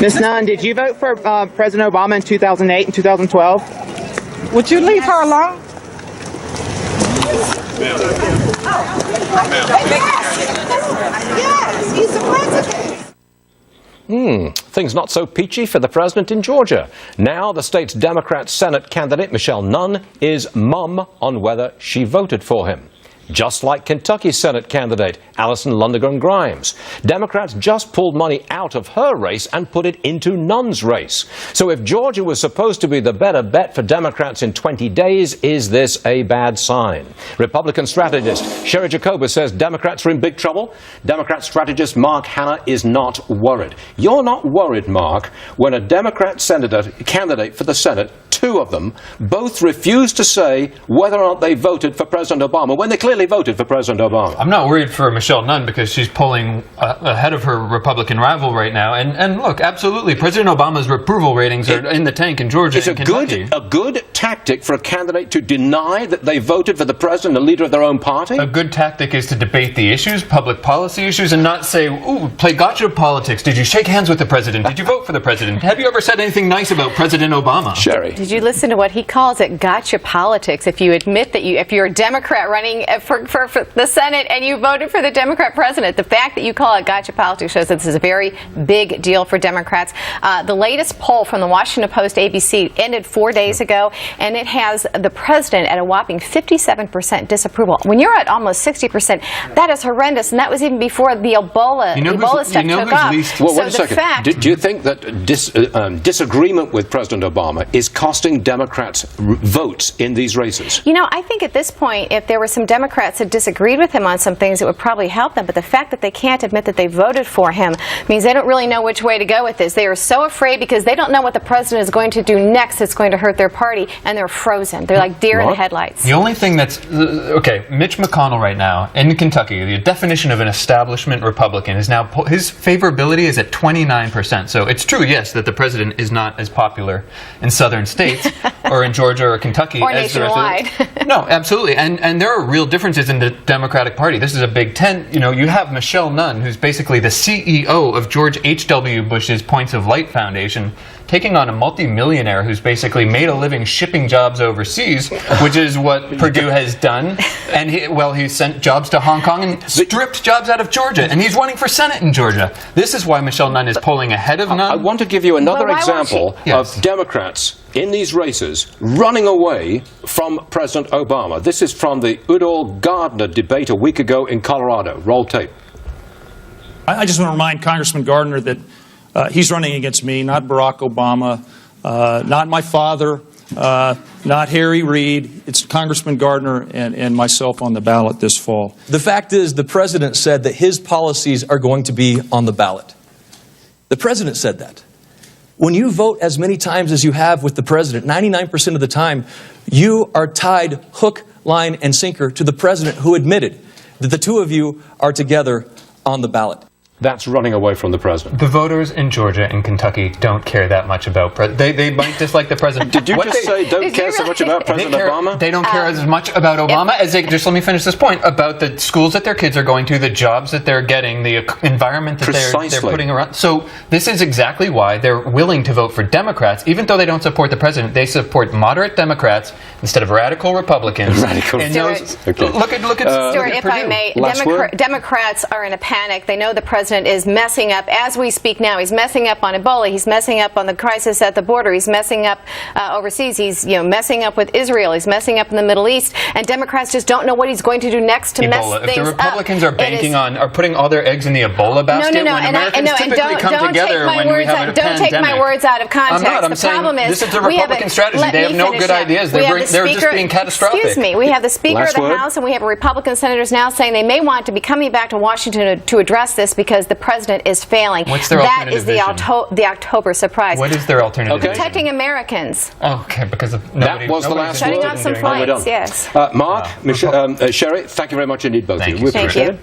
Ms. Nunn, did you vote for President Obama in 2008 and 2012? Would you leave her alone? Yes, he's the president. Things not so peachy for the president in Georgia. Now the state's Democrat Senate candidate, Michelle Nunn, is mum on whether she voted for him. Just like Kentucky's Senate candidate, Allison Lundergan Grimes. Democrats just pulled money out of her race and put it into Nunn's race. So if Georgia was supposed to be the better bet for Democrats in 20 days, is this a bad sign? Republican strategist Sherry Jacobus says Democrats are in big trouble. Democrat strategist Mark Hanna is not worried. You're not worried, Mark, when a Democrat candidate for the Senate, two of them, both refuse to say whether or not they voted for President Obama when they clearly voted for President Obama. I'm not worried for Michelle Nunn because she's pulling ahead of her Republican rival right now. And look, absolutely, President Obama's approval ratings are in the tank in Georgia and Kentucky. A good tactic for a candidate to deny that they voted for the president, a leader of their own party? A good tactic is to debate the issues, public policy issues, and not say, ooh, play gotcha politics. Did you shake hands with the president? Did you vote for the president? Have you ever said anything nice about President Obama? Sherry. Did you listen to what he calls it, gotcha politics? If you admit that if you're a Democrat running for the Senate and you voted for the Democrat president, the fact that you call it gotcha politics shows that this is a very big deal for Democrats. The latest poll from the Washington Post ABC ended 4 days ago, and it has the president at a whopping 57% disapproval. When you're at almost 60%, that is horrendous, and that was even before the Ebola stuff took off. Well, wait a second. Do you think that disagreement with President Obama is costing Democrats votes in these races? You know, I think at this point, if there were some Democrats that disagreed with him on some things, it would probably help them. But the fact that they can't admit that they voted for him means they don't really know which way to go with this. They are so afraid because they don't know what the president is going to do next that's going to hurt their party, and they're frozen. They're like deer in the headlights. The only thing that's... Okay, Mitch McConnell right now in Kentucky, the definition of an establishment Republican is now... His favorability is at 29%. So it's true, yes, that the president is not as popular in southern states or in Georgia or Kentucky or as nationwide. The rest of No, absolutely. And there are real differences in the Democratic Party. This is a big tent. You know, you have Michelle Nunn, who's basically the CEO of George H.W. Bush's Points of Light Foundation, taking on a multimillionaire who's basically made a living shipping jobs overseas, which is what Purdue has done. And he sent jobs to Hong Kong and stripped jobs out of Georgia. And he's running for Senate in Georgia. This is why Michelle Nunn is polling ahead of Nunn. I want to give you another example of Democrats in these races running away from President Obama. This is from the Udall-Gardner debate a week ago in Colorado. Roll tape. I just want to remind Congressman Gardner that he's running against me, not Barack Obama, not my father, not Harry Reid. It's Congressman Gardner and myself on the ballot this fall. The fact is, the president said that his policies are going to be on the ballot. The president said that. When you vote as many times as you have with the president, 99% of the time, you are tied hook, line, and sinker to the president who admitted that the two of you are together on the ballot. That's running away from the president. The voters in Georgia and Kentucky don't care that much about they might dislike the president. Did you just say don't care so much about President Obama? They don't care as much about Obama as they, just let me finish this point, about the schools that their kids are going to, the jobs that they're getting, the environment that they're putting around. So this is exactly why they're willing to vote for Democrats, even though they don't support the president. They support moderate Democrats instead of radical Republicans. Look at Stuart, if I may, Democrats are in a panic. They know the president is messing up as we speak now. He's messing up on Ebola. He's messing up on the crisis at the border. He's messing up overseas. He's messing up with Israel. He's messing up in the Middle East. And Democrats just don't know what he's going to do next to mess things up. If the Republicans are banking are putting all their eggs in the Ebola basket, when Americans typically come together when we have a pandemic. Don't take my words out of context. I'm the problem is this is a Republican strategy. They have no good ideas. They're just being catastrophic. Excuse me. We have the Speaker of the House and we have Republican senators now saying they may want to be coming back to Washington to address this because the president is failing. What's their alternative vision? The October surprise. What is their alternative vision? Protecting Americans. Okay, because that was the last shutting off some flights. Yes. Mark, Sherry, thank you very much indeed, both of you. We appreciate it.